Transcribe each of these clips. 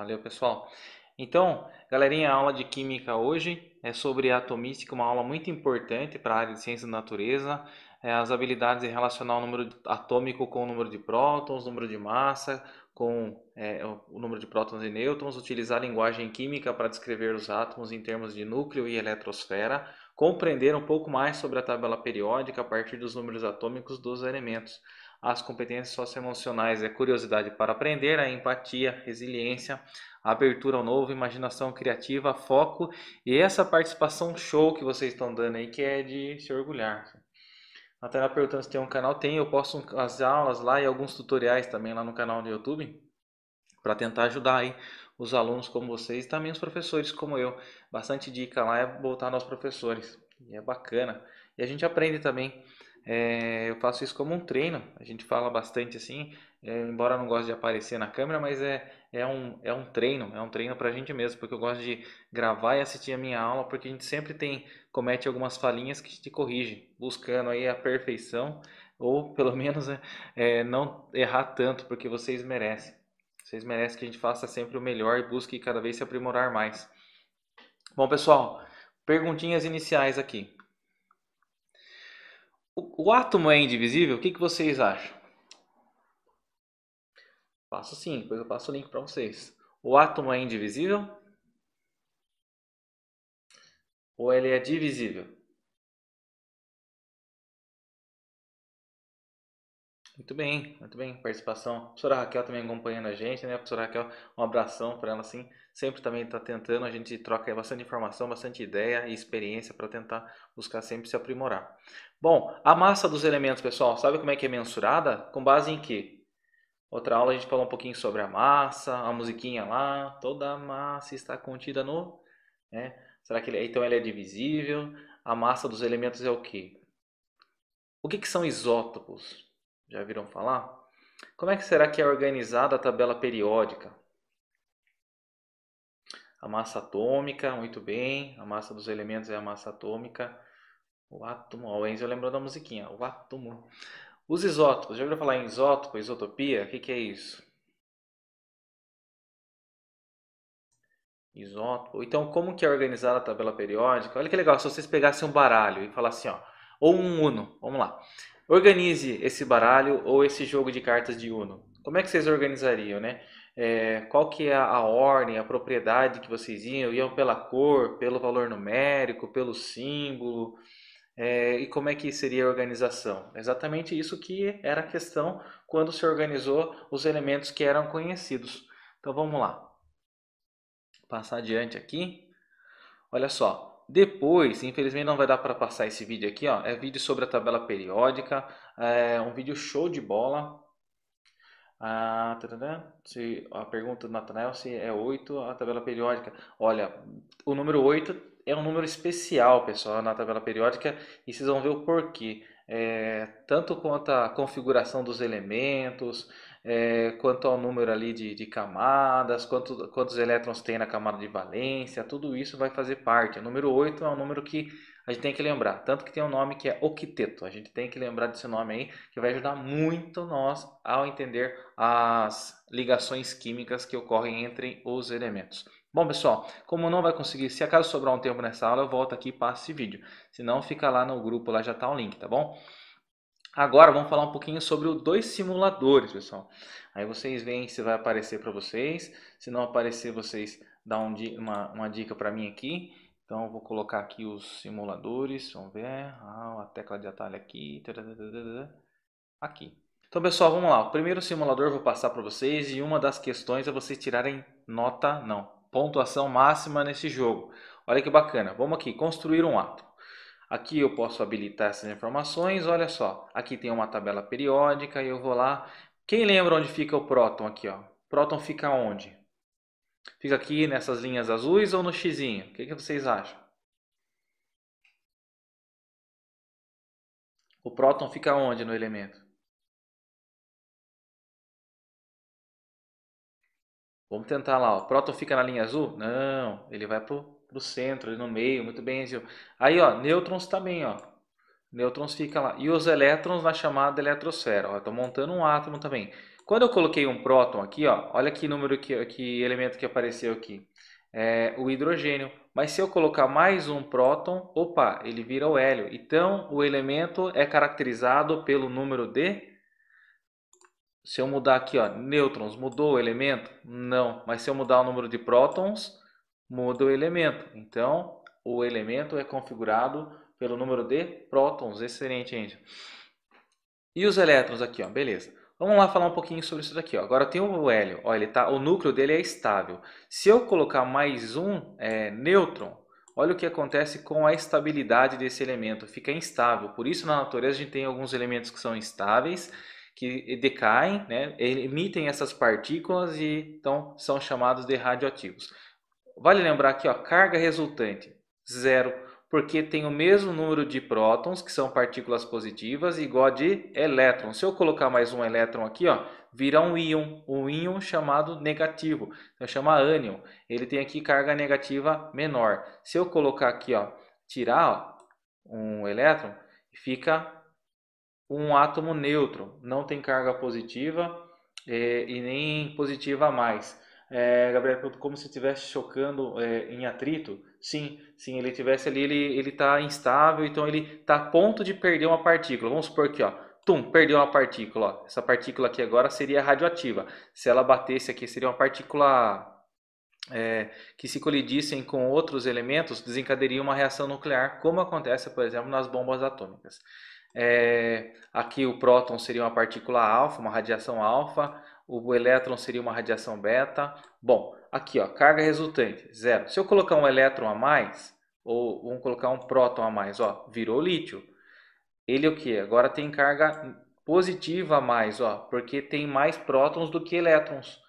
Valeu, pessoal. Então, galerinha, a aula de química hoje é sobre atomística, uma aula muito importante para a área de ciência da natureza, as habilidades em relacionar o número atômico com o número de prótons, número de massa, com o número de prótons e nêutrons, utilizar a linguagem química para descrever os átomos em termos de núcleo e eletrosfera, compreender um pouco mais sobre a tabela periódica a partir dos números atômicos dos elementos. As competências socioemocionais é curiosidade para aprender, a empatia, resiliência, a abertura ao novo, imaginação criativa, foco e essa participação show que vocês estão dando aí, que é de se orgulhar. A Tainá perguntando se tem um canal, tem, eu posto as aulas lá e alguns tutoriais também lá no canal do YouTube para tentar ajudar aí os alunos como vocês e também os professores como eu. Bastante dica lá é voltar aos professores e é bacana. E a gente aprende também. Eu faço isso como um treino. A gente fala bastante assim, embora eu não goste de aparecer na câmera, mas é um treino para a gente mesmo, porque eu gosto de gravar e assistir a minha aula, porque a gente sempre comete algumas falinhas que a gente corrige, buscando aí a perfeição, ou pelo menos não errar tanto, porque vocês merecem. Vocês merecem que a gente faça sempre o melhor e busque cada vez se aprimorar mais. Bom, pessoal, perguntinhas iniciais aqui. O átomo é indivisível? O que vocês acham? Passo sim, depois eu passo o link para vocês. O átomo é indivisível? Ou ele é divisível? Muito bem, participação. A professora Raquel também acompanhando a gente, né? A professora Raquel, um abração para ela, assim, sempre também está tentando, a gente troca bastante informação, bastante ideia e experiência para tentar buscar sempre se aprimorar. Bom, a massa dos elementos, pessoal, sabe como é que é mensurada? Com base em quê? Outra aula a gente falou um pouquinho sobre a massa, a musiquinha lá, toda a massa está contida no, né? Será que então ele é divisível? A massa dos elementos é o quê? O que são isótopos? Já viram falar? Como é que será que é organizada a tabela periódica? A massa atômica, muito bem. A massa dos elementos é a massa atômica. O átomo, o Enzo lembrou da musiquinha. O átomo. Os isótopos, já ouviram falar em isótopo, isotopia? O que é isso? Isótopo. Então, como que é organizada a tabela periódica? Olha que legal, se vocês pegassem um baralho e falassem, ó, ou um Uno, vamos lá. Organize esse baralho ou esse jogo de cartas de Uno. Como é que vocês organizariam, né? Qual que é a ordem, a propriedade que vocês iam? Iam pela cor, pelo valor numérico, pelo símbolo? E como é que seria a organização? Exatamente isso que era a questão quando se organizou os elementos que eram conhecidos. Então vamos lá. Passar adiante aqui. Olha só, depois, infelizmente não vai dar para passar esse vídeo aqui, ó. É vídeo sobre a tabela periódica, é um vídeo show de bola. Se a pergunta do Natanael se é 8 a tabela periódica. Olha, o número 8 é um número especial, pessoal, na tabela periódica, e vocês vão ver o porquê. Tanto quanto a configuração dos elementos, quanto ao número ali de camadas, quantos elétrons tem na camada de valência, tudo isso vai fazer parte. O número 8 é um número que a gente tem que lembrar, tanto que tem um nome que é octeto. A gente tem que lembrar desse nome aí, que vai ajudar muito nós ao entender as ligações químicas que ocorrem entre os elementos. Bom, pessoal, como não vai conseguir, se acaso sobrar um tempo nessa aula, eu volto aqui e passo esse vídeo. Se não, fica lá no grupo, lá já está o link, tá bom? Agora vamos falar um pouquinho sobre os dois simuladores, pessoal. Aí vocês veem se vai aparecer para vocês. Se não aparecer, vocês dão uma dica para mim aqui. Então eu vou colocar aqui os simuladores. Vamos ver. A tecla de atalho aqui. Aqui. Então, pessoal, vamos lá. O primeiro simulador eu vou passar para vocês e uma das questões é vocês tirarem nota, não, pontuação máxima nesse jogo. Olha que bacana. Vamos aqui, construir um átomo. Aqui eu posso habilitar essas informações. Olha só, aqui tem uma tabela periódica e eu vou lá. Quem lembra onde fica o próton aqui, ó? Próton fica onde? Fica aqui nessas linhas azuis ou no xizinho? O que vocês acham? O próton fica onde no elemento? Vamos tentar lá. O próton fica na linha azul? Não, ele vai pro centro, ali no meio. Muito bem, Zil. Aí, ó, nêutrons também, ó. Nêutrons fica lá. E os elétrons na chamada eletrosfera. Estou montando um átomo também. Quando eu coloquei um próton aqui, ó, olha que número que elemento que apareceu aqui. É o hidrogênio. Mas se eu colocar mais um próton, opa, ele vira o hélio. Então o elemento é caracterizado pelo número de. Se eu mudar aqui, ó, nêutrons, mudou o elemento? Não. Mas se eu mudar o número de prótons, muda o elemento. Então o elemento é configurado pelo número de prótons. Excelente, gente. E os elétrons aqui, ó, beleza. Vamos lá falar um pouquinho sobre isso daqui, ó. Agora tem o hélio, ó, o núcleo dele é estável. Se eu colocar mais um nêutron, olha o que acontece com a estabilidade desse elemento, fica instável. Por isso na natureza a gente tem alguns elementos que são instáveis, que decaem, né, emitem essas partículas e então são chamados de radioativos. Vale lembrar aqui, ó, carga resultante, zero, porque tem o mesmo número de prótons, que são partículas positivas, igual a de elétrons. Se eu colocar mais um elétron aqui, ó, vira um íon chamado negativo, então chama ânion. Ele tem aqui carga negativa menor. Se eu colocar aqui, ó, tirar ó, um elétron, fica um átomo neutro, não tem carga positiva e nem positiva a mais. Gabriel, como se estivesse chocando em atrito. Sim, sim, ele tivesse ali, ele está instável, então ele está a ponto de perder uma partícula. Vamos supor aqui, ó, perdeu uma partícula. Ó. Essa partícula aqui agora seria radioativa. Se ela batesse aqui, seria uma partícula que se colidissem com outros elementos, desencadearia uma reação nuclear, como acontece, por exemplo, nas bombas atômicas. Aqui o próton seria uma partícula alfa, uma radiação alfa, o elétron seria uma radiação beta. Bom, aqui ó, carga resultante, zero. Se eu colocar um elétron a mais, ou vamos colocar um próton a mais, ó, virou lítio. Ele o que? Agora tem carga positiva a mais, ó, porque tem mais prótons do que elétrons.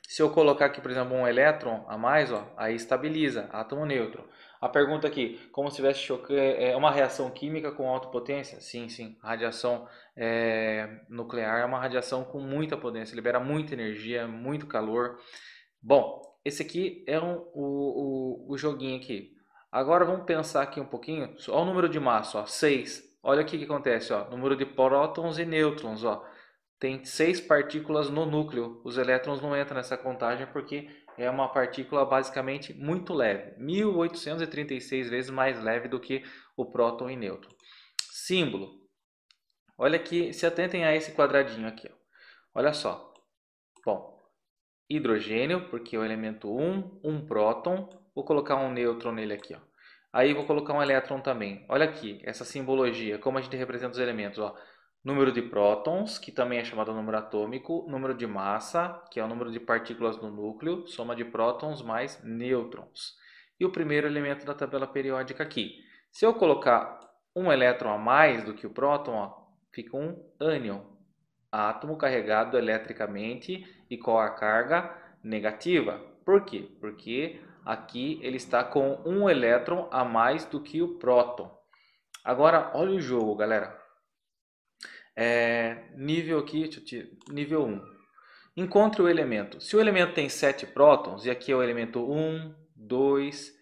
Se eu colocar aqui, por exemplo, um elétron a mais, ó, aí estabiliza, átomo neutro. A pergunta aqui, como se tivesse uma reação química com alta potência? Sim, sim. A radiação nuclear é uma radiação com muita potência, libera muita energia, muito calor. Bom, esse aqui é o joguinho aqui. Agora vamos pensar aqui um pouquinho. Olha o número de massa, ó, 6. Olha aqui o que acontece, ó, número de prótons e nêutrons, ó. Tem 6 partículas no núcleo. Os elétrons não entram nessa contagem porque é uma partícula basicamente muito leve. 1836 vezes mais leve do que o próton e nêutron. Símbolo. Olha aqui, se atentem a esse quadradinho aqui. Ó. Olha só. Bom, hidrogênio, porque é o elemento 1, um próton. Vou colocar um nêutron nele aqui. Ó. Aí vou colocar um elétron também. Olha aqui, essa simbologia, como a gente representa os elementos. Ó. Número de prótons, que também é chamado número atômico. Número de massa, que é o número de partículas no núcleo. Soma de prótons mais nêutrons. E o primeiro elemento da tabela periódica aqui. Se eu colocar um elétron a mais do que o próton, ó, fica um ânion. Átomo carregado eletricamente e com a carga negativa. Por quê? Porque aqui ele está com um elétron a mais do que o próton. Agora, olha o jogo, galera. Nível aqui, nível 1. Encontre o elemento. Se o elemento tem 7 prótons, e aqui é o elemento 1, 2,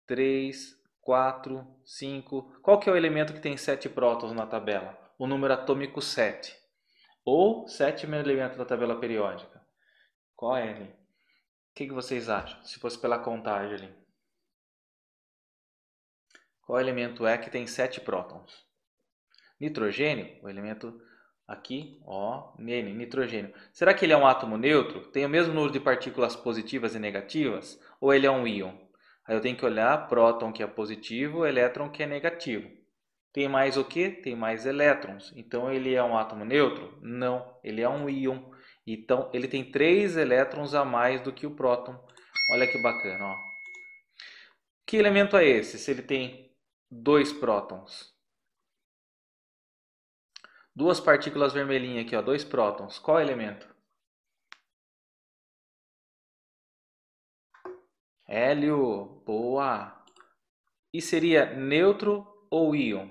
3, 4, 5. Qual que é o elemento que tem 7 prótons na tabela? O número atômico 7. Ou sétimo elemento da tabela periódica. Qual é ele? O que vocês acham? Se fosse pela contagem ali. Qual elemento é que tem 7 prótons? Nitrogênio, o elemento aqui, ó, nele, nitrogênio. Será que ele é um átomo neutro? Tem o mesmo número de partículas positivas e negativas? Ou ele é um íon? Aí eu tenho que olhar próton que é positivo, elétron que é negativo. Tem mais o que? Tem mais elétrons. Então ele é um átomo neutro? Não, ele é um íon. Então ele tem 3 elétrons a mais do que o próton. Olha que bacana, ó. Que elemento é esse? Se ele tem 2 prótons. Duas partículas vermelhinhas aqui, ó, 2 prótons. Qual elemento? Hélio. Boa. E seria neutro ou íon?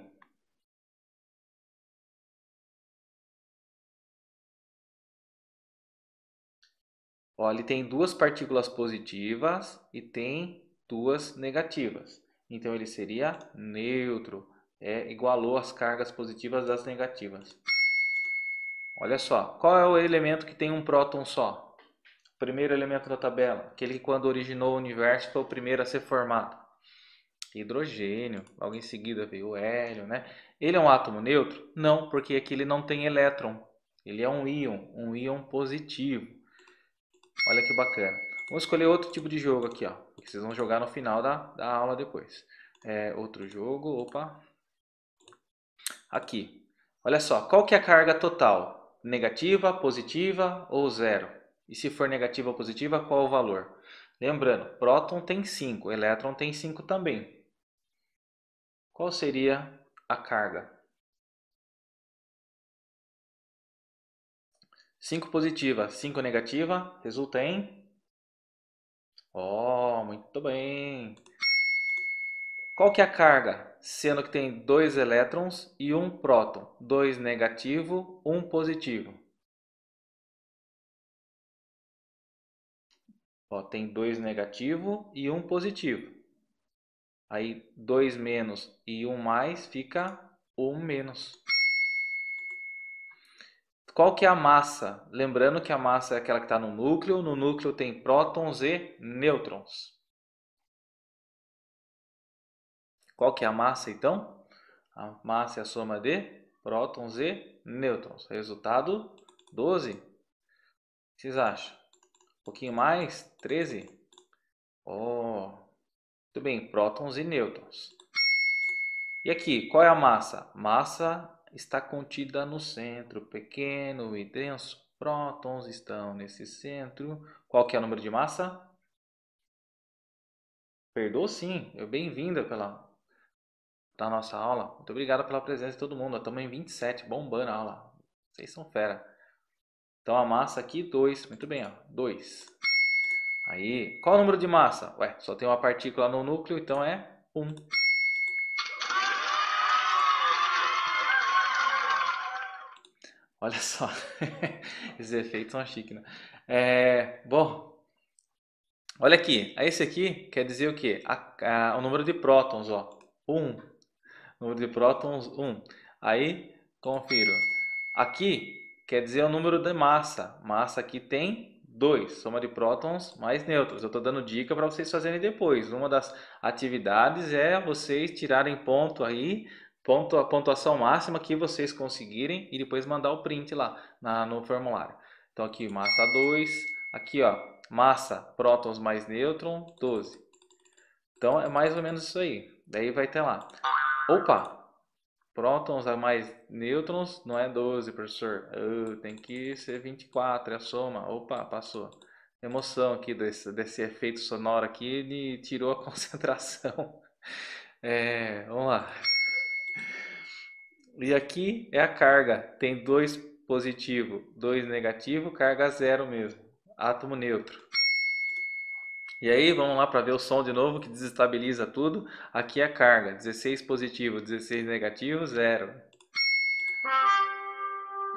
Ó, ele tem 2 partículas positivas e tem 2 negativas. Então ele seria neutro. Igualou as cargas positivas das negativas. Olha só, qual é o elemento que tem um próton só? Primeiro elemento da tabela, aquele que quando originou o universo foi o primeiro a ser formado. Hidrogênio, logo em seguida veio o hélio, né? Ele é um átomo neutro? Não, porque aqui ele não tem elétron. Ele é um íon positivo. Olha que bacana. Vamos escolher outro tipo de jogo aqui, ó, que vocês vão jogar no final da aula depois. Outro jogo, opa. Aqui. Olha só, qual que é a carga total? Negativa, positiva ou zero? E se for negativa ou positiva, qual o valor? Lembrando, próton tem 5, elétron tem 5 também. Qual seria a carga? 5 positiva, 5 negativa, resulta em... Oh, muito bem. Qual que é a carga? Sendo que tem 2 elétrons e um próton. 2 negativo, 1 positivo. Ó, tem 2 negativo e 1 positivo. Aí 2 menos e 1 mais fica 1 menos. Qual que é a massa? Lembrando que a massa é aquela que está no núcleo. No núcleo tem prótons e nêutrons. Qual que é a massa então? A massa é a soma de prótons e nêutrons. Resultado 12. O que vocês acham? Um pouquinho mais? 13? Oh, muito bem, prótons e nêutrons. E aqui, qual é a massa? Massa está contida no centro, pequeno e denso. Prótons estão nesse centro. Qual que é o número de massa? Perdoou sim. Bem-vinda da nossa aula. Muito obrigado pela presença de todo mundo. Estamos em 27, bombando a aula. Vocês são fera. Então a massa aqui, 2. Muito bem, ó. 2. Aí, qual é o número de massa? Ué, só tem uma partícula no núcleo, então é 1. Olha só, esses efeitos são chiques, né? Bom, olha aqui, esse aqui quer dizer o quê? O número de prótons, ó, 1. Número de prótons, 1. Aí, confiro. Aqui quer dizer o número de massa. Massa aqui tem 2, soma de prótons mais nêutrons. Eu estou dando dica para vocês fazerem depois. Uma das atividades é vocês tirarem ponto aí, a pontuação máxima que vocês conseguirem e depois mandar o print lá no formulário. Então aqui massa 2, aqui ó, massa prótons mais nêutron 12. Então é mais ou menos isso aí. Daí vai ter lá. Opa! Prótons a mais nêutrons não é 12, professor. Tem que ser 24, é a soma. Opa, passou. Emoção aqui desse efeito sonoro aqui, me tirou a concentração. Vamos lá. E aqui é a carga. Tem 2 positivo, 2 negativo, carga zero mesmo. Átomo neutro. E aí, vamos lá para ver o som de novo que desestabiliza tudo. Aqui é a carga. 16 positivo, 16 negativo, zero.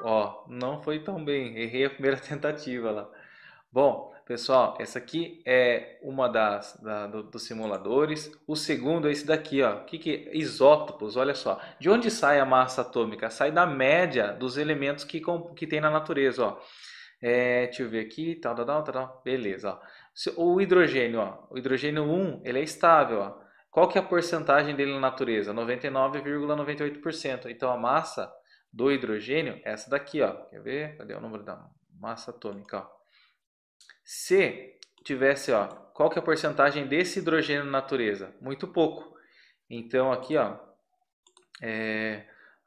Ó, não foi tão bem. Errei a primeira tentativa lá. Bom, pessoal, essa aqui é uma dos simuladores. O segundo é esse daqui, ó. O que que é? Isótopos, olha só. De onde sai a massa atômica? Sai da média dos elementos que tem na natureza, ó. Deixa eu ver aqui, tal, tal, tal, tal. Beleza, ó. O hidrogênio, ó. O hidrogênio 1, ele é estável, ó. Qual que é a porcentagem dele na natureza? 99,98%. Então a massa do hidrogênio é essa daqui, ó. Quer ver? Cadê o número da massa atômica, ó? Se tivesse, ó, qual que é a porcentagem desse hidrogênio na natureza? Muito pouco. Então aqui, ó,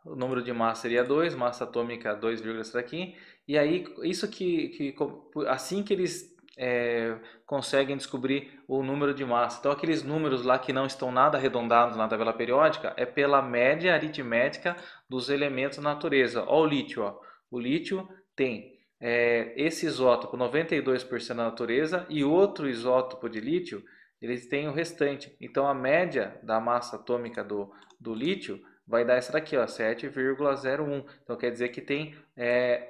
o número de massa seria 2, massa atômica 2, essa daqui. E aí, isso assim que eles conseguem descobrir o número de massa. Então, aqueles números lá que não estão nada arredondados na tabela periódica é pela média aritmética dos elementos da natureza. Olha o lítio, ó. O lítio tem esse isótopo 92% na natureza e outro isótopo de lítio, eles têm o restante. Então, a média da massa atômica do lítio vai dar essa daqui, ó, 7,01. Então quer dizer que tem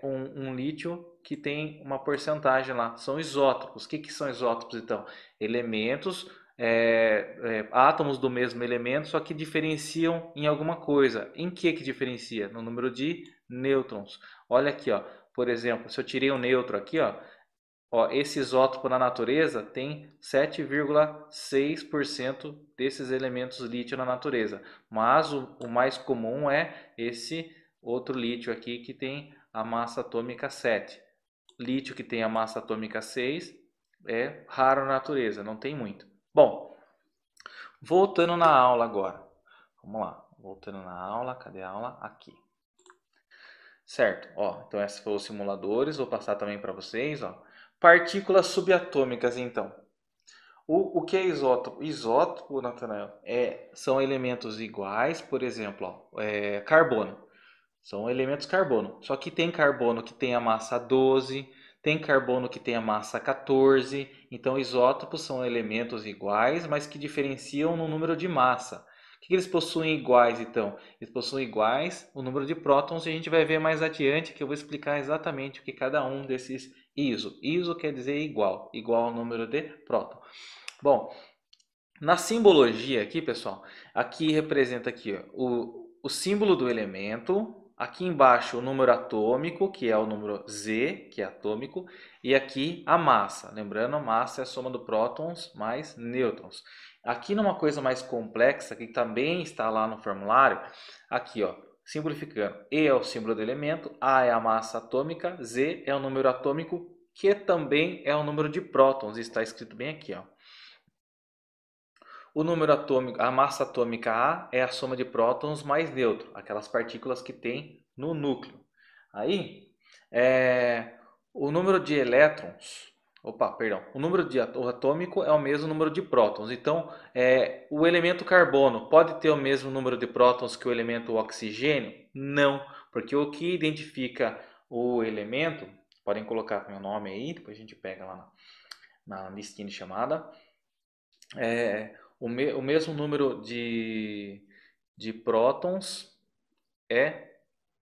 um lítio que tem uma porcentagem lá. São isótopos. O que são isótopos então? Elementos, átomos do mesmo elemento, só que diferenciam em alguma coisa. Em que diferencia? No número de nêutrons. Olha aqui, ó. Por exemplo, se eu tirei o neutro aqui, ó, esse isótopo na natureza tem 7,6% desses elementos lítio na natureza. Mas o mais comum é esse outro lítio aqui que tem a massa atômica 7. Lítio que tem a massa atômica 6 é raro na natureza, não tem muito. Bom, voltando na aula agora. Vamos lá, voltando na aula, cadê a aula? Aqui. Certo, então esses foram os simuladores, vou passar também para vocês, Partículas subatômicas, então. O que é isótopo? Isótopo, Natanael, são elementos iguais, por exemplo, carbono. São elementos carbono. Só que tem carbono que tem a massa 12, tem carbono que tem a massa 14. Então, isótopos são elementos iguais, mas que diferenciam no número de massa. O que eles possuem iguais, então? Eles possuem iguais o número de prótons e a gente vai ver mais adiante que eu vou explicar exatamente o que cada um desses iso. Iso quer dizer igual, igual ao número de prótons. Bom, na simbologia aqui, pessoal, aqui representa aqui o símbolo do elemento, aqui embaixo o número atômico, que é o número Z, que é atômico, e aqui a massa. Lembrando, a massa é a soma do prótons mais nêutrons. Aqui numa coisa mais complexa, que também está lá no formulário, aqui, simplificando, E é o símbolo do elemento, A é a massa atômica, Z é o número atômico, que também é o número de prótons, está escrito bem aqui, O número atômico, a massa atômica A é a soma de prótons mais nêutron, aquelas partículas que tem no núcleo. Aí, o número de elétrons, o número de atômico é o mesmo número de prótons. Então, o elemento carbono pode ter o mesmo número de prótons que o elemento oxigênio? Não, porque o que identifica o elemento, podem colocar meu nome aí, depois a gente pega lá na listinha de chamada, o mesmo número de prótons é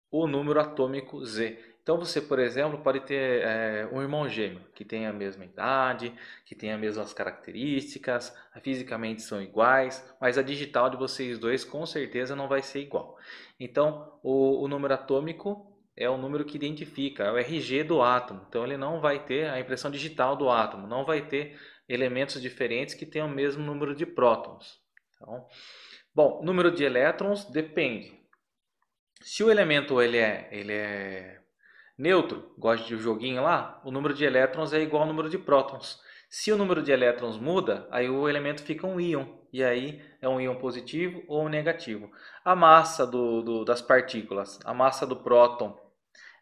o número atômico Z. Então você, por exemplo, pode ter um irmão gêmeo que tem a mesma idade, que tem as mesmas características, fisicamente são iguais, mas a digital de vocês dois com certeza não vai ser igual. Então o número atômico é o número que identifica, é o RG do átomo. Então ele não vai ter a impressão digital do átomo, não vai ter elementos diferentes que tenham o mesmo número de prótons. Então, bom, número de elétrons depende. Se o elemento ele é neutro, gosta de um joguinho lá, o número de elétrons é igual ao número de prótons. Se o número de elétrons muda, aí o elemento fica um íon, e aí é um íon positivo ou um negativo. A massa das partículas, a massa do próton,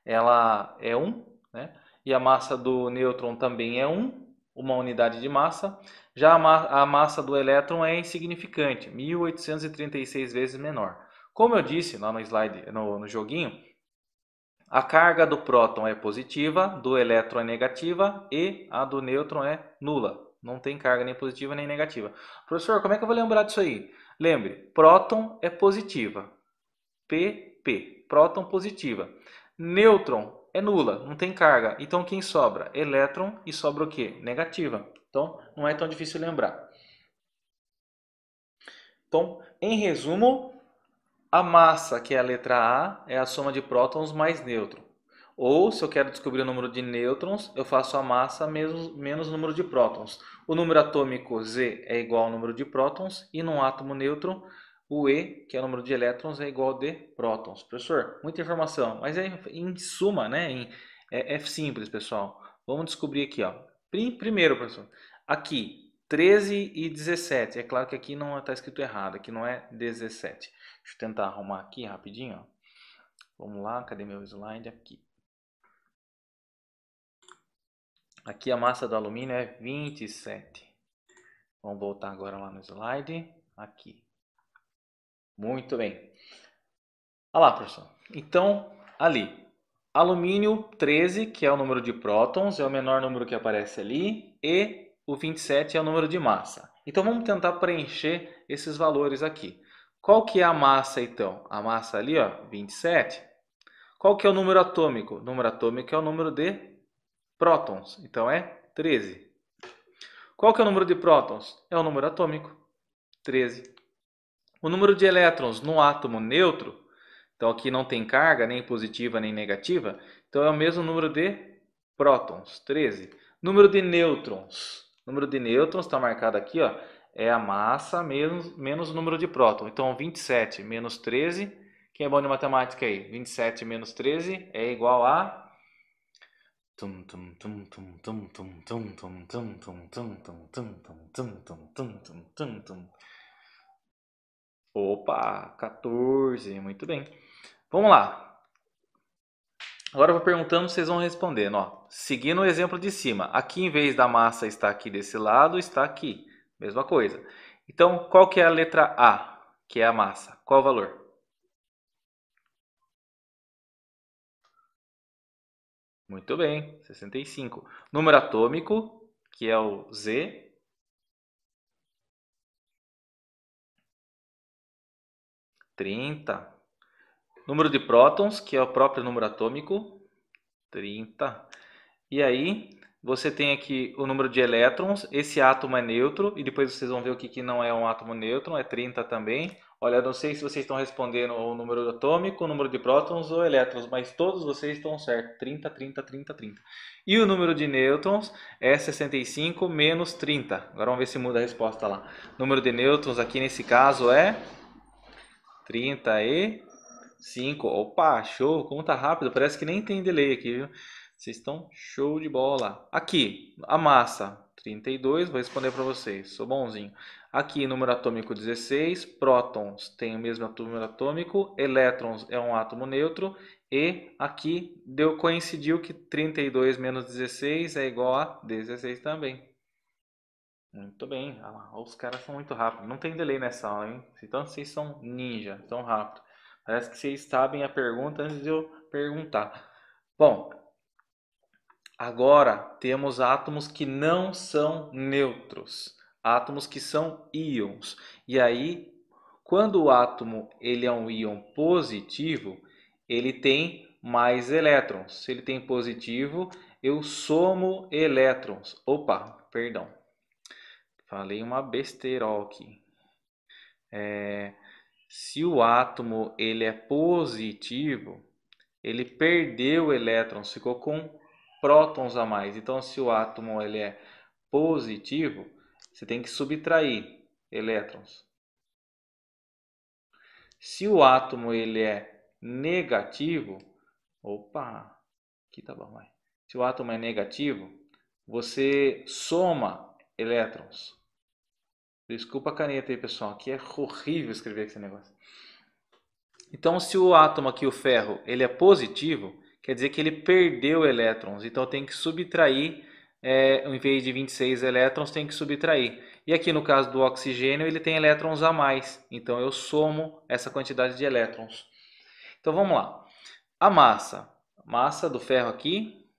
ela é 1, né? E a massa do nêutron também é 1, uma unidade de massa. Já a massa do elétron é insignificante, 1836 vezes menor. Como eu disse lá no slide, no joguinho, a carga do próton é positiva, do elétron é negativa e a do nêutron é nula. Não tem carga nem positiva nem negativa. Professor, como é que eu vou lembrar disso aí? Lembre, próton é positiva. PP, próton positiva. Nêutron é nula, não tem carga. Então quem sobra? Elétron e sobra o quê? Negativa. Então não é tão difícil lembrar. Então, em resumo, a massa, que é a letra A, é a soma de prótons mais nêutron. Ou, se eu quero descobrir o número de nêutrons, eu faço a massa menos o número de prótons. O número atômico Z é igual ao número de prótons, e num átomo nêutron, o E, que é o número de elétrons, é igual ao de prótons. Professor, muita informação, mas em suma, né? É simples, pessoal. Vamos descobrir aqui, Primeiro, professor, aqui, 13 e 17. É claro que aqui não está escrito errado, aqui não é 17. Deixa eu tentar arrumar aqui rapidinho. Vamos lá, cadê meu slide? Aqui. Aqui a massa do alumínio é 27. Vamos voltar agora lá no slide. Aqui. Muito bem. Olha lá, professor. Então, ali. Alumínio 13, que é o número de prótons, é o menor número que aparece ali. E o 27 é o número de massa. Então, vamos tentar preencher esses valores aqui. Qual que é a massa, então? A massa ali, 27. Qual que é o número atômico? O número atômico é o número de prótons. Então, é 13. Qual que é o número de prótons? É o número atômico, 13. O número de elétrons no átomo neutro Então aqui não tem carga, nem positiva nem negativa. Então é o mesmo número de prótons, 13. Número de nêutrons. Número de nêutrons está marcado aqui, ó, é a massa menos o número de prótons. Então 27 menos 13. Quem é bom de matemática aí? 27 menos 13 é igual a... Opa, 14, muito bem. Vamos lá. Agora eu vou perguntando, vocês vão respondendo, ó. Seguindo o exemplo de cima. Aqui, em vez da massa estar aqui desse lado, está aqui. Mesma coisa. Então, qual que é a letra A, que é a massa? Qual o valor? Muito bem, 65. Número atômico, que é o Z. 30. Número de prótons, que é o próprio número atômico. 30. E aí, você tem aqui o número de elétrons, esse átomo é neutro, e depois vocês vão ver o que não é um átomo nêutron, é 30 também. Olha, eu não sei se vocês estão respondendo o número atômico, o número de prótons ou elétrons, mas todos vocês estão certos, 30, 30, 30, 30. E o número de nêutrons é 65 menos 30. Agora vamos ver se muda a resposta lá. O número de nêutrons aqui nesse caso é 35. Opa, show, como tá rápido, parece que nem tem delay aqui, viu? Vocês estão show de bola. Aqui, a massa, 32, vou responder para vocês, sou bonzinho. Aqui, número atômico 16, prótons tem o mesmo número atômico, elétrons é um átomo neutro, e aqui coincidiu que 32 menos 16 é igual a 16 também. Muito bem, os caras são muito rápidos. Não tem delay nessa aula, hein? Então vocês são ninja, tão rápido. Parece que vocês sabem a pergunta antes de eu perguntar. Bom, agora temos átomos que não são neutros, átomos que são íons. E aí, quando o átomo ele é um íon positivo, ele tem mais elétrons. Se ele tem positivo, eu somo elétrons. Opa, perdão. Falei uma besteira aqui. Se o átomo ele é positivo, ele perdeu elétrons, ficou com prótons a mais. Então, se o átomo ele é positivo, você tem que subtrair elétrons. Se o átomo ele é negativo, opa, aqui tá bom, vai. Se o átomo é negativo, você soma elétrons. Desculpa a caneta aí, pessoal, aqui é horrível escrever esse negócio. Então, se o átomo aqui, o ferro, ele é positivo, quer dizer que ele perdeu elétrons. Então, tem que subtrair, em vez de 26 elétrons, tem que subtrair. E aqui no caso do oxigênio, ele tem elétrons a mais. Então, eu somo essa quantidade de elétrons. Então, vamos lá. A massa do ferro aqui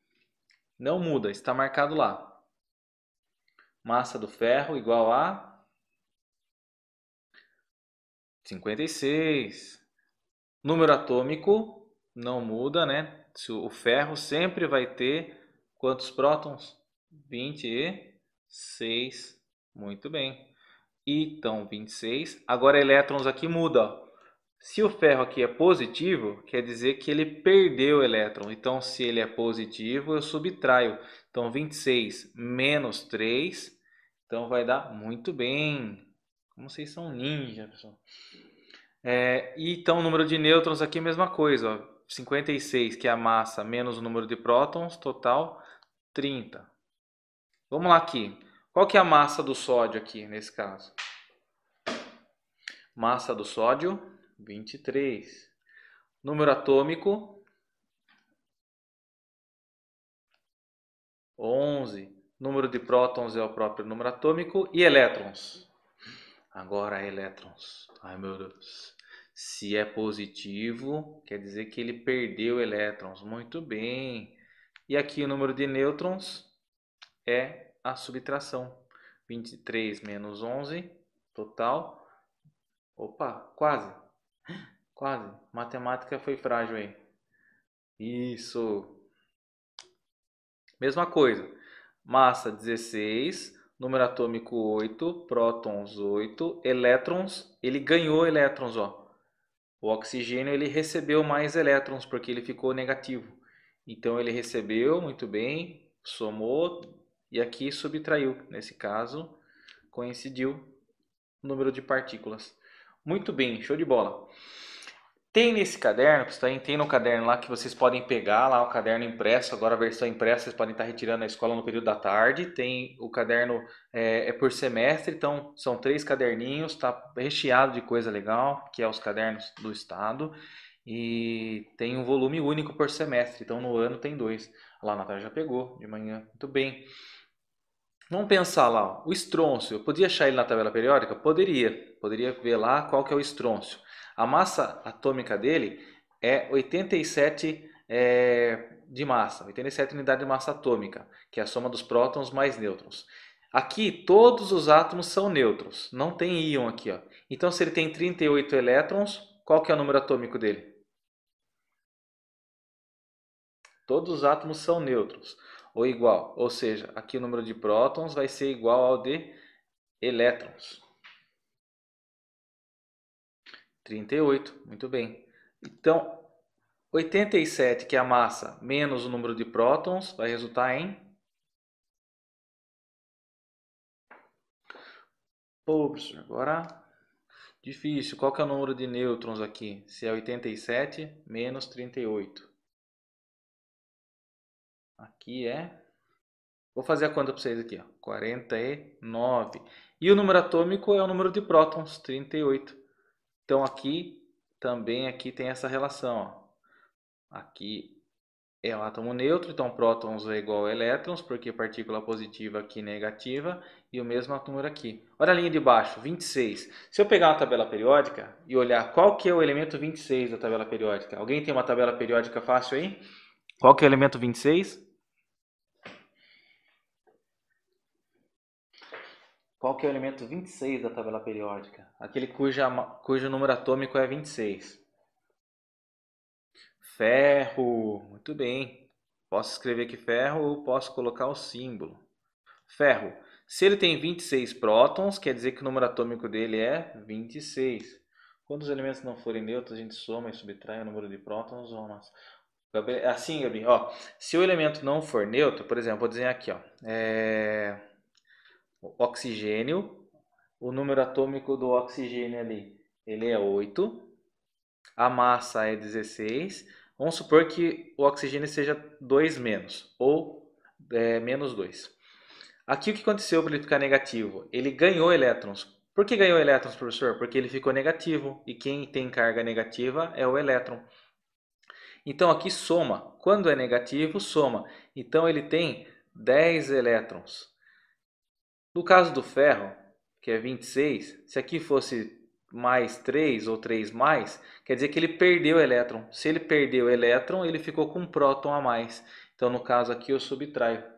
não muda, está marcado lá. Massa do ferro igual a 56. Número atômico não muda, né? O ferro sempre vai ter quantos prótons? 26. Muito bem. Então, 26. Agora, elétrons aqui muda. Ó. Se o ferro aqui é positivo, quer dizer que ele perdeu elétron. Então, se ele é positivo, eu subtraio. Então, 26 menos 3. Então, vai dar muito bem. Como vocês são ninja, pessoal. E então o número de nêutrons aqui é a mesma coisa, ó, 56, que é a massa, menos o número de prótons, total 30. Vamos lá aqui. Qual que é a massa do sódio aqui, nesse caso? Massa do sódio, 23. Número atômico, 11. Número de prótons é o próprio número atômico. E elétrons? Agora elétrons. Ai, meu Deus. Se é positivo, quer dizer que ele perdeu elétrons. Muito bem. E aqui o número de nêutrons é a subtração. 23 menos 11, total. Opa, quase. Quase. Matemática foi frágil aí. Isso. Mesma coisa. Massa 16, número atômico 8, prótons 8, elétrons, ele ganhou elétrons, ó. O oxigênio ele recebeu mais elétrons porque ele ficou negativo. Então ele recebeu, muito bem, somou e aqui subtraiu. Nesse caso, coincidiu o número de partículas. Muito bem, show de bola. Tem nesse caderno, tem no caderno lá que vocês podem pegar lá o caderno impresso, agora a versão impressa vocês podem estar retirando na escola no período da tarde. Tem o caderno por semestre, então são 3 caderninhos, está recheado de coisa legal, que é os cadernos do estado. E tem um volume único por semestre, então no ano tem 2. Lá a Natália já pegou de manhã, muito bem. Vamos pensar lá, ó, o estrôncio, eu podia achar ele na tabela periódica? Poderia ver lá qual que é o estrôncio. A massa atômica dele é 87 de massa, 87 unidades de massa atômica, que é a soma dos prótons mais nêutrons. Aqui todos os átomos são nêutrons, não tem íon aqui, ó. Então se ele tem 38 elétrons, qual que é o número atômico dele? Todos os átomos são nêutrons, ou igual, ou seja, aqui o número de prótons vai ser igual ao de elétrons. 38, muito bem. Então, 87, que é a massa, menos o número de prótons, vai resultar em... Pô, professor, agora difícil. Qual que é o número de nêutrons aqui? Se é 87 menos 38. Aqui é... Vou fazer a conta para vocês aqui, ó. 49. E o número atômico é o número de prótons, 38. Então aqui também tem essa relação, ó. Aqui é um átomo neutro, então prótons é igual a elétrons, porque partícula positiva aqui negativa, e o mesmo número aqui. Olha a linha de baixo, 26. Se eu pegar uma tabela periódica e olhar qual que é o elemento 26 da tabela periódica. Alguém tem uma tabela periódica fácil aí? Qual que é o elemento 26? Qual que é o elemento 26 da tabela periódica? Aquele cujo número atômico é 26. Ferro, muito bem. Posso escrever aqui ferro ou posso colocar o símbolo. Ferro. Se ele tem 26 prótons, quer dizer que o número atômico dele é 26. Quando os elementos não forem neutros, a gente soma e subtrai o número de prótons ou massas. Assim, Gabi, ó, se o elemento não for neutro, por exemplo, vou dizer aqui, ó, oxigênio, o número atômico do oxigênio ali, ele é 8, a massa é 16. Vamos supor que o oxigênio seja 2 menos, ou menos 2. Aqui o que aconteceu para ele ficar negativo? Ele ganhou elétrons. Por que ganhou elétrons, professor? Porque ele ficou negativo. E quem tem carga negativa é o elétron. Então aqui soma. Quando é negativo, soma. Então ele tem 10 elétrons. No caso do ferro, que é 26, se aqui fosse mais 3 ou 3 mais, quer dizer que ele perdeu elétron. Se ele perdeu elétron, ele ficou com um próton a mais. Então no caso aqui eu subtraio.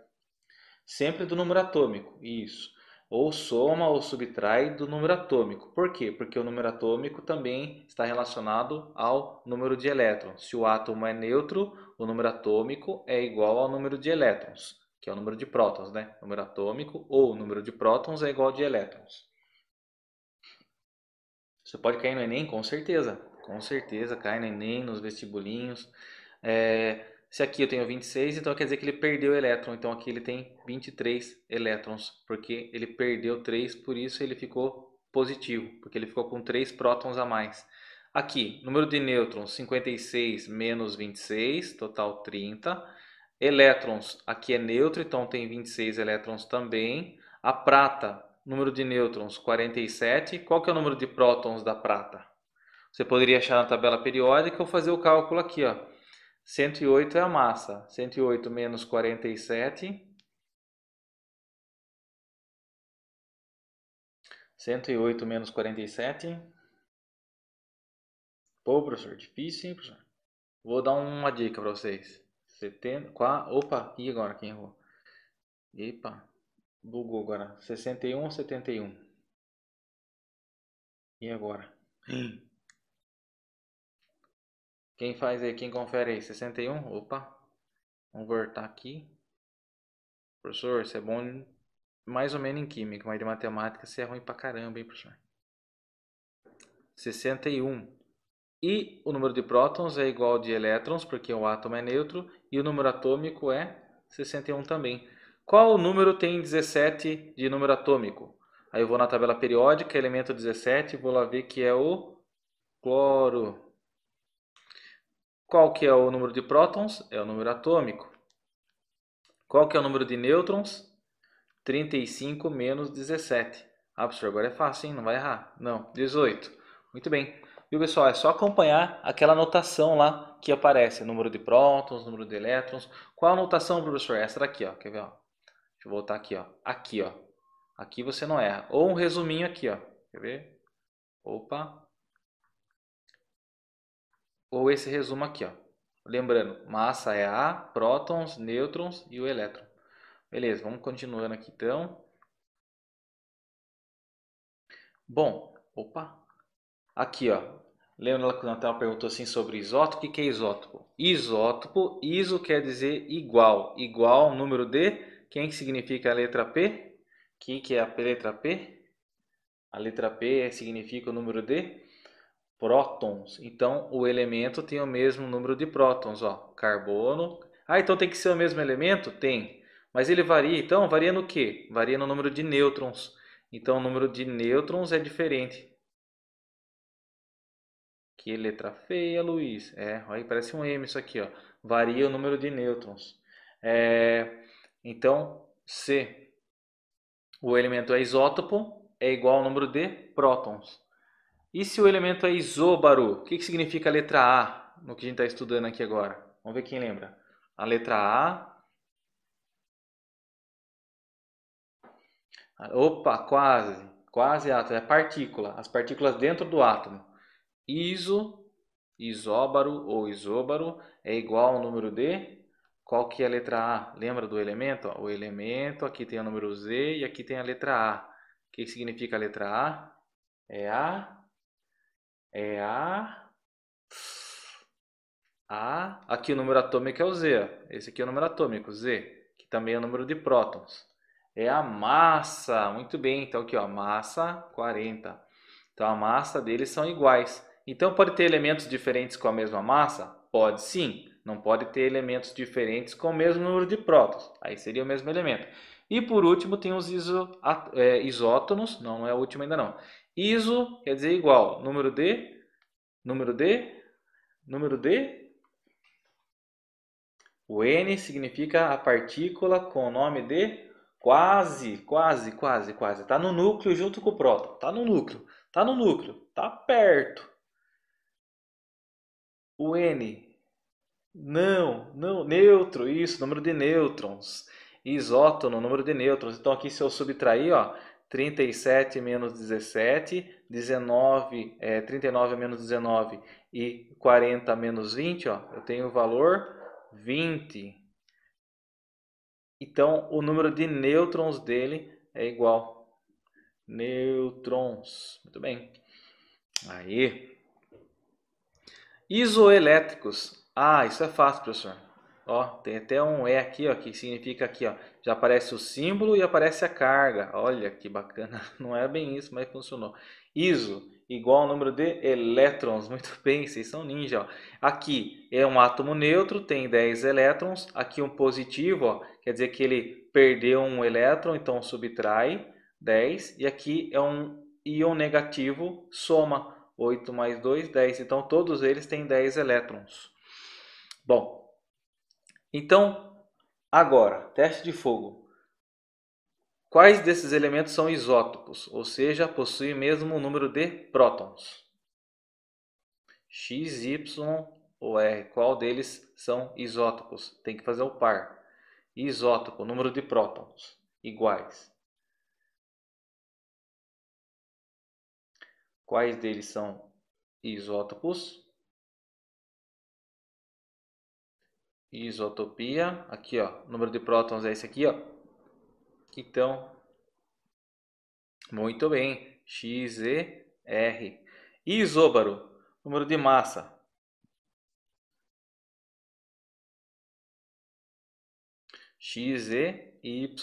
Sempre do número atômico, isso. Ou soma ou subtrai do número atômico. Por quê? Porque o número atômico também está relacionado ao número de elétrons. Se o átomo é neutro, o número atômico é igual ao número de elétrons, que é o número de prótons, né? O número atômico ou o número de prótons é igual ao de elétrons. Você pode cair no Enem? Com certeza. Com certeza, cai no Enem, nos vestibulinhos. Se aqui eu tenho 26, então quer dizer que ele perdeu elétron. Então aqui ele tem 23 elétrons, porque ele perdeu 3, por isso ele ficou positivo, porque ele ficou com 3 prótons a mais. Aqui, número de nêutrons, 56 menos 26, total 30. Elétrons, aqui é neutro, então tem 26 elétrons também. A prata, número de nêutrons, 47. Qual que é o número de prótons da prata? Você poderia achar na tabela periódica ou fazer o cálculo aqui, ó. 108 é a massa. 108 menos 47. 108 menos 47. Pô, professor, difícil, hein, professor? Vou dar uma dica para vocês. 70, opa, e agora quem errou? Epa, bugou agora. 61 ou 71? E agora? Quem faz aí? Quem confere aí? 61? Opa, vamos voltar aqui. Professor, você é bom mais ou menos em química, mas de matemática você é ruim pra caramba, hein, professor? 61. E o número de prótons é igual ao de elétrons, porque o átomo é neutro, e o número atômico é 61 também. Qual número tem 17 de número atômico? Aí eu vou na tabela periódica, elemento 17, vou lá ver que é o cloro. Qual que é o número de prótons? É o número atômico. Qual que é o número de nêutrons? 35 menos 17. Ah, professor, agora é fácil, hein? Não vai errar. Não, 18. Muito bem. Viu, pessoal? É só acompanhar aquela notação lá que aparece. Número de prótons, número de elétrons. Qual a notação, professor? Essa daqui, ó. Quer ver, ó? Deixa eu voltar aqui, ó. Aqui, ó. Aqui você não erra. Ou um resuminho aqui, ó. Quer ver? Opa. Ou esse resumo aqui, ó. Lembrando, massa é A, prótons, nêutrons e o elétron. Beleza, vamos continuando aqui então. Bom, opa. Aqui, ó. Lembra que a Natal perguntou assim sobre isótopo? O que é isótopo? Isótopo, iso quer dizer igual. Igual ao número de. Quem que significa a letra P? O que é a letra P? A letra P significa o número de prótons. Então, o elemento tem o mesmo número de prótons, ó. Carbono. Ah, então tem que ser o mesmo elemento? Tem. Mas ele varia, então, varia no quê? Varia no número de nêutrons. Então, o número de nêutrons é diferente. Que letra feia, Luiz. É, aí parece um M isso aqui, ó. Varia o número de nêutrons. Então, se o elemento é isótopo, é igual ao número de prótons. E se o elemento é isóbaro, o que significa a letra A no que a gente está estudando aqui agora? Vamos ver quem lembra. A letra A. Opa, quase. Quase átomo. É partícula. As partículas dentro do átomo. Isóbaro ou isóbaro é igual ao número de. Qual que é a letra A? Lembra do elemento? O elemento, aqui tem o número Z e aqui tem a letra A. O que significa a letra A? É a. É a. Aqui o número atômico é o Z. Esse aqui é o número atômico, Z, que também é o número de prótons. É a massa. Muito bem. Então aqui, ó, massa 40. Então a massa deles são iguais. Então pode ter elementos diferentes com a mesma massa? Pode sim. Não pode ter elementos diferentes com o mesmo número de prótons. Aí seria o mesmo elemento. E por último tem os isótonos. Não, não é o último ainda não. Iso quer dizer igual. Número de. Número de. Número de. O N significa a partícula com o nome de quase, quase, quase, quase. Está no núcleo junto com o próton. Está no núcleo. Está no núcleo. Está perto. O N. Não, não, neutro, isso, número de nêutrons. Isótono, número de nêutrons. Então aqui se eu subtrair, ó, 37 menos 17, 39 menos 19 e 40 menos 20, ó, eu tenho o valor 20. Então o número de nêutrons dele é igual. Nêutrons. Muito bem. Aí. Isoelétricos. Ah, isso é fácil, professor. Ó, tem até um E aqui, ó, que significa aqui, ó, já aparece o símbolo e aparece a carga. Olha que bacana. Não é bem isso, mas funcionou. Iso igual ao número de elétrons. Muito bem, vocês são ninja, ó. Aqui é um átomo neutro, tem 10 elétrons. Aqui um positivo, ó, quer dizer que ele perdeu um elétron, então subtrai 10. E aqui é um íon negativo, soma 8 mais 2, 10. Então, todos eles têm 10 elétrons. Bom, então, agora, teste de fogo. Quais desses elementos são isótopos? Ou seja, possuem o mesmo número de prótons? X, Y ou R? Qual deles são isótopos? Tem que fazer o par. Isótopo, número de prótons, iguais. Quais deles são isótopos? Isotopia, aqui ó, número de prótons é esse aqui ó. Então, muito bem, XER. Isóbaro, número de massa. XEY,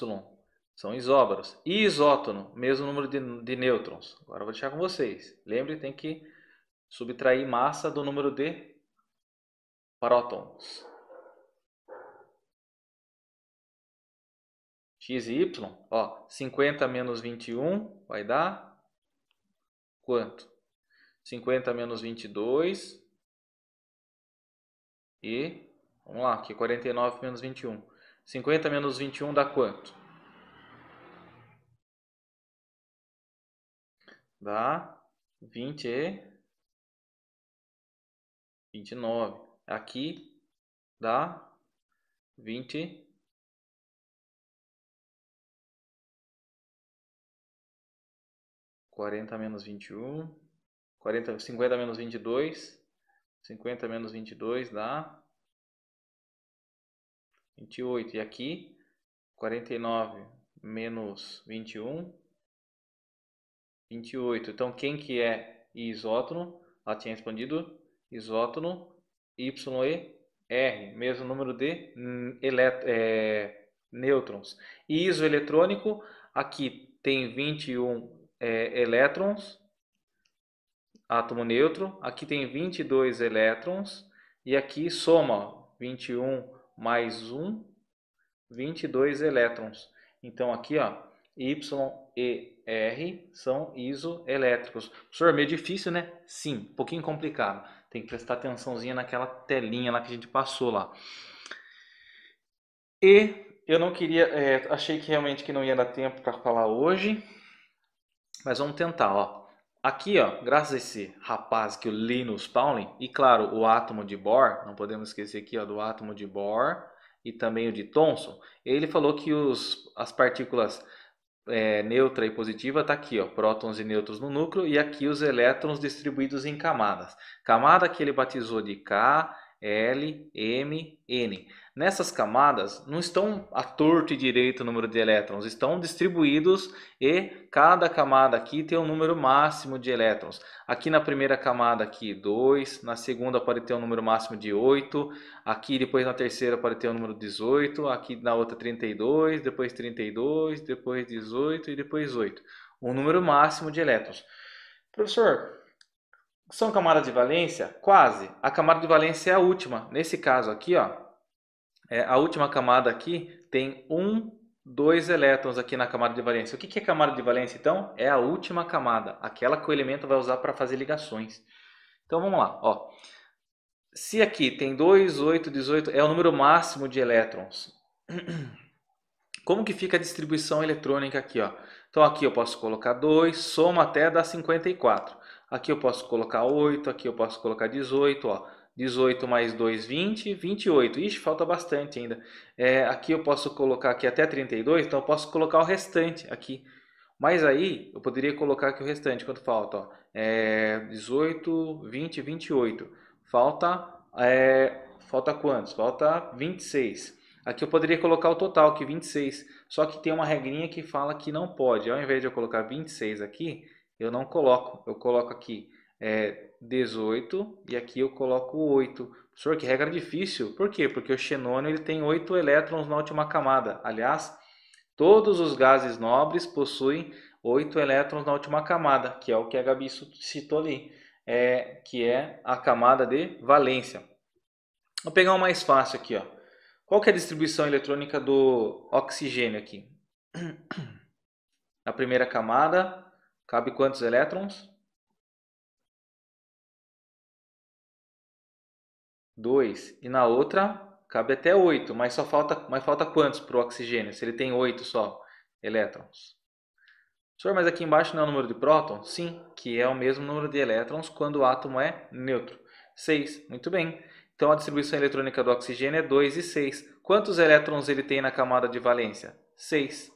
são isóbaros. E isótono, mesmo número de nêutrons. Agora eu vou deixar com vocês. Lembre, tem que Subtrair massa do número de prótons. X e Y, ó, 50 menos 21 vai dar quanto? 50 menos 22 e, vamos lá, aqui 49 menos 21. 50 menos 21 dá quanto? Dá 20 e 29. Aqui dá 20. 40 menos 21. 50 menos 22. 50 menos 22 dá 28. E aqui, 49 menos 21, 28. Então, quem que é isótono? Ela tinha respondido isótono Y e R, mesmo número de nêutrons. Isoeletrônico, aqui tem 21 elétrons, átomo neutro, aqui tem 22 elétrons, e aqui soma 21 mais 1, 22 elétrons. Então aqui, ó, Y e R são isoelétricos. Professor, meio difícil, né? Sim, um pouquinho complicado. Tem que prestar atençãozinha naquela telinha lá que a gente passou lá. E eu não queria, achei que realmente que não ia dar tempo para falar hoje, mas vamos tentar, ó. Aqui, ó, graças a esse rapaz que o Linus Pauling, e claro, o átomo de Bohr, não podemos esquecer aqui, ó, do átomo de Bohr e também o de Thomson, ele falou que as partículas neutra e positiva está aqui, ó, prótons e nêutrons no núcleo, e aqui os elétrons distribuídos em camadas. Camada que ele batizou de K, L, M, N. Nessas camadas não estão à torto e direito o número de elétrons, estão distribuídos e cada camada aqui tem um número máximo de elétrons. Aqui na primeira camada aqui 2, na segunda pode ter um número máximo de 8, aqui depois na terceira pode ter um número 18, aqui na outra 32, depois 32, depois 18 e depois 8. Um número máximo de elétrons. Professor, são camadas de valência? Quase. A camada de valência é a última. Nesse caso aqui, ó, a última camada aqui tem 2 elétrons aqui na camada de valência. O que é camada de valência, então? É a última camada, aquela que o elemento vai usar para fazer ligações. Então vamos lá, ó. Se aqui tem 2, 8, 18, é o número máximo de elétrons. Como que fica a distribuição eletrônica aqui, ó? Então aqui eu posso colocar 2, soma até dar 54. Aqui eu posso colocar 8, aqui eu posso colocar 18, ó. 18 mais 2, 20, 28. Ixi, falta bastante ainda. Aqui eu posso colocar aqui até 32, então eu posso colocar o restante aqui. Mas aí eu poderia colocar aqui o restante, quanto falta? Ó, 18, 20, 28. Falta quantos? Falta 26. Aqui eu poderia colocar o total, que 26. Só que tem uma regrinha que fala que não pode. Ao invés de eu colocar 26 aqui, eu não coloco. Eu coloco aqui 18 e aqui eu coloco 8. Professor, que regra difícil. Por quê? Porque o xenônio ele tem 8 elétrons na última camada. Aliás, todos os gases nobres possuem 8 elétrons na última camada, que é o que a Gabi citou ali, que é a camada de valência. Vou pegar um mais fácil aqui, ó. Qual que é a distribuição eletrônica do oxigênio aqui? Na primeira camada, cabe quantos elétrons? 2. E na outra, cabe até 8, mas falta quantos para o oxigênio? Se ele tem 8 só elétrons. Senhor, mas aqui embaixo não é o número de prótons? Sim, que é o mesmo número de elétrons quando o átomo é neutro. 6, muito bem. Então a distribuição eletrônica do oxigênio é 2 e 6. Quantos elétrons ele tem na camada de valência? 6.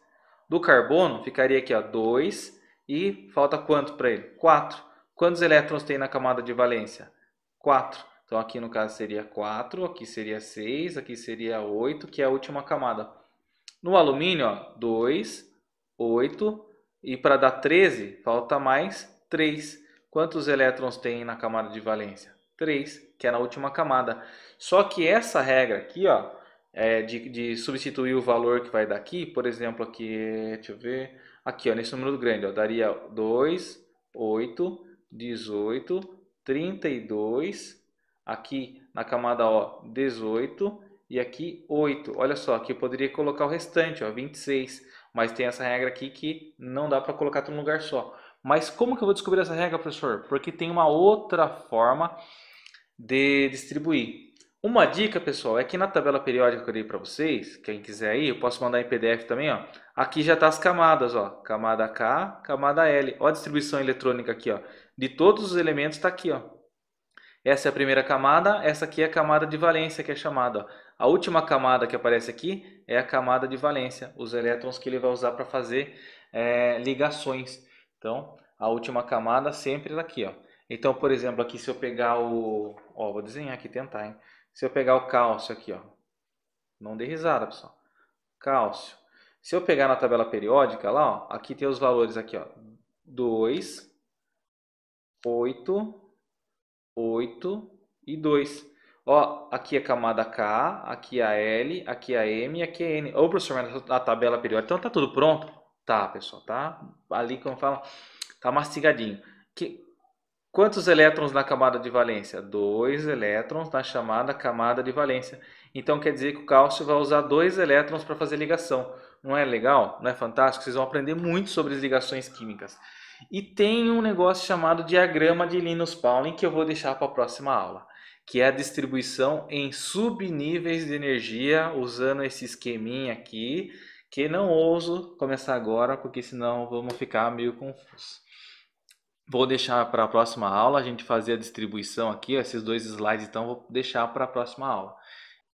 Do carbono ficaria aqui, ó, 2 e falta quanto para ele? 4. Quantos elétrons tem na camada de valência? 4. Então aqui no caso seria 4, aqui seria 6, aqui seria 8, que é a última camada. No alumínio, ó, 2, 8, e para dar 13, falta mais 3. Quantos elétrons tem na camada de valência? 3, que é na última camada. Só que essa regra aqui, ó, de substituir o valor que vai daqui, por exemplo, aqui, deixa eu ver, aqui, ó, nesse número grande, ó, daria 2, 8, 18, 32, aqui na camada O 18 e aqui 8. Olha só, aqui eu poderia colocar o restante, ó, 26, mas tem essa regra aqui que não dá para colocar tudo num lugar só. Mas como que eu vou descobrir essa regra, professor? Porque tem uma outra forma de distribuir. Uma dica, pessoal, é que na tabela periódica que eu dei para vocês, quem quiser aí, eu posso mandar em PDF também, ó. Aqui já tá as camadas, ó, camada K, camada L. Ó a distribuição eletrônica aqui, ó. De todos os elementos está aqui, ó. Essa é a primeira camada, essa aqui é a camada de valência que é chamada, ó. A última camada que aparece aqui é a camada de valência, os elétrons que ele vai usar para fazer ligações. Então, a última camada sempre é daqui, ó. Então, por exemplo, aqui se eu pegar o... Ó, vou desenhar aqui, tentar, hein? Se eu pegar o cálcio aqui, ó. Não dê risada, pessoal. Cálcio. Se eu pegar na tabela periódica lá, ó, aqui tem os valores aqui, ó. 2, 8, 8 e 2. Ó, aqui é a camada K, aqui é a L, aqui é a M e aqui é a N. Ô, professor, mas a tabela periódica, então tá tudo pronto? Tá, pessoal, tá ali, como fala, tá mastigadinho. Quantos elétrons na camada de valência? 2 elétrons na chamada camada de valência. Então quer dizer que o cálcio vai usar 2 elétrons para fazer ligação. Não é legal? Não é fantástico? Vocês vão aprender muito sobre as ligações químicas. E tem um negócio chamado diagrama de Linus-Pauling que eu vou deixar para a próxima aula, que é a distribuição em subníveis de energia usando esse esqueminha aqui, que não ouso começar agora, porque senão vamos ficar meio confusos. Vou deixar para a próxima aula a gente fazer a distribuição aqui, esses dois slides, então vou deixar para a próxima aula.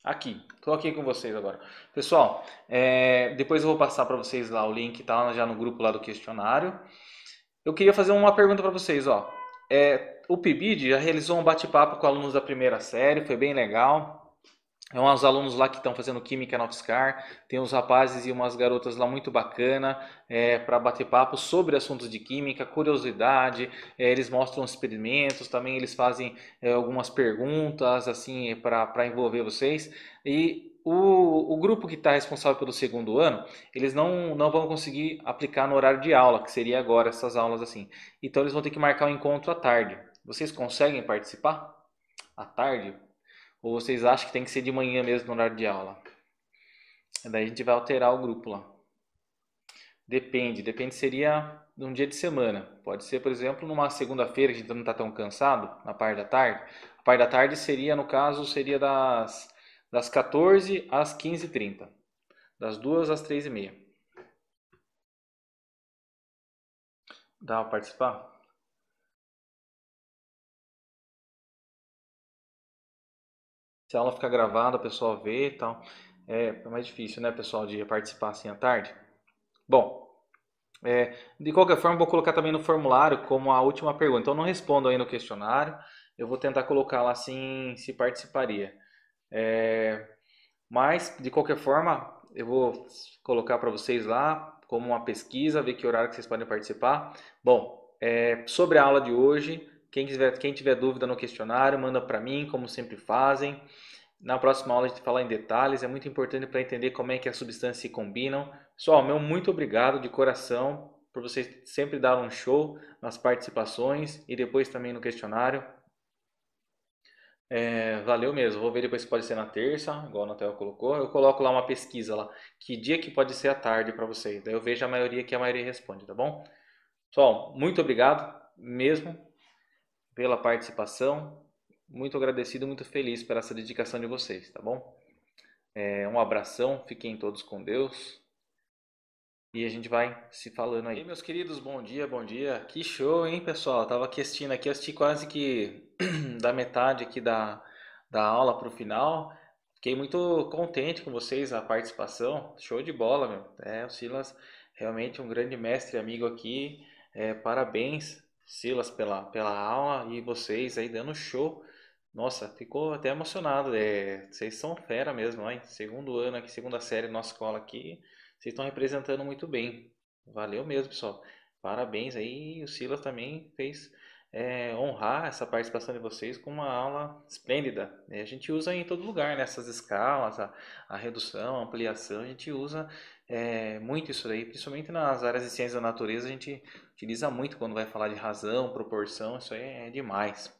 Aqui, estou aqui com vocês agora. Pessoal, depois eu vou passar para vocês lá o link, tá já no grupo lá do questionário. Eu queria fazer uma pergunta para vocês, ó. O PIBID já realizou um bate-papo com alunos da primeira série, foi bem legal. É uns alunos lá que estão fazendo química na UFSCar, tem uns rapazes e umas garotas lá muito bacana para bater papo sobre assuntos de química, curiosidade, eles mostram experimentos, também eles fazem algumas perguntas assim para envolver vocês. E o grupo que está responsável pelo segundo ano, eles não vão conseguir aplicar no horário de aula, que seria agora essas aulas assim. Então eles vão ter que marcar um encontro à tarde. Vocês conseguem participar? À tarde? Ou vocês acham que tem que ser de manhã mesmo no horário de aula? Daí a gente vai alterar o grupo lá. Depende seria de um dia de semana. Pode ser, por exemplo, numa segunda-feira que a gente não está tão cansado, na parte da tarde. A parte da tarde seria, no caso, seria das 14 às 15h30. Das 2 às 3h30. Dá para participar? Se a aula ficar gravada, o pessoal vê e tal. É mais difícil, né, pessoal, de participar assim à tarde. Bom, de qualquer forma, vou colocar também no formulário como a última pergunta. Então, não respondo aí no questionário. Eu vou tentar colocar lá assim se participaria. É, mas, de qualquer forma, eu vou colocar para vocês lá como uma pesquisa, ver que horário que vocês podem participar. Bom, sobre a aula de hoje, quem tiver dúvida no questionário, manda para mim, como sempre fazem. Na próxima aula a gente falar em detalhes, é muito importante para entender como é que as substâncias se combinam. Pessoal, meu muito obrigado de coração por vocês sempre dar um show nas participações e depois também no questionário. Valeu mesmo, vou ver depois se pode ser na terça, igual a Natel colocou. Eu coloco lá uma pesquisa lá, que dia que pode ser à tarde para vocês. Daí eu vejo a maioria que a maioria responde, tá bom? Pessoal, muito obrigado mesmo pela participação. Muito agradecido, muito feliz por essa dedicação de vocês, tá bom? Um abração, fiquem todos com Deus e a gente vai se falando aí. E aí, meus queridos, bom dia, bom dia. Que show, hein, pessoal? Eu tava aqui assistindo aqui, eu assisti quase que da metade aqui da aula para o final. Fiquei muito contente com vocês, a participação. Show de bola, meu. O Silas realmente um grande mestre e amigo aqui. Parabéns, Silas, pela aula e vocês aí dando show. Nossa, ficou até emocionado. Vocês são fera mesmo, hein? Segundo ano aqui, segunda série da nossa escola aqui. Vocês estão representando muito bem. Valeu mesmo, pessoal. Parabéns aí. O Silas também fez honrar essa participação de vocês com uma aula esplêndida. A gente usa em todo lugar, nessas escalas, a redução, a ampliação, a gente usa muito isso aí, principalmente nas áreas de ciências da natureza, a gente utiliza muito quando vai falar de razão, proporção, isso aí é demais.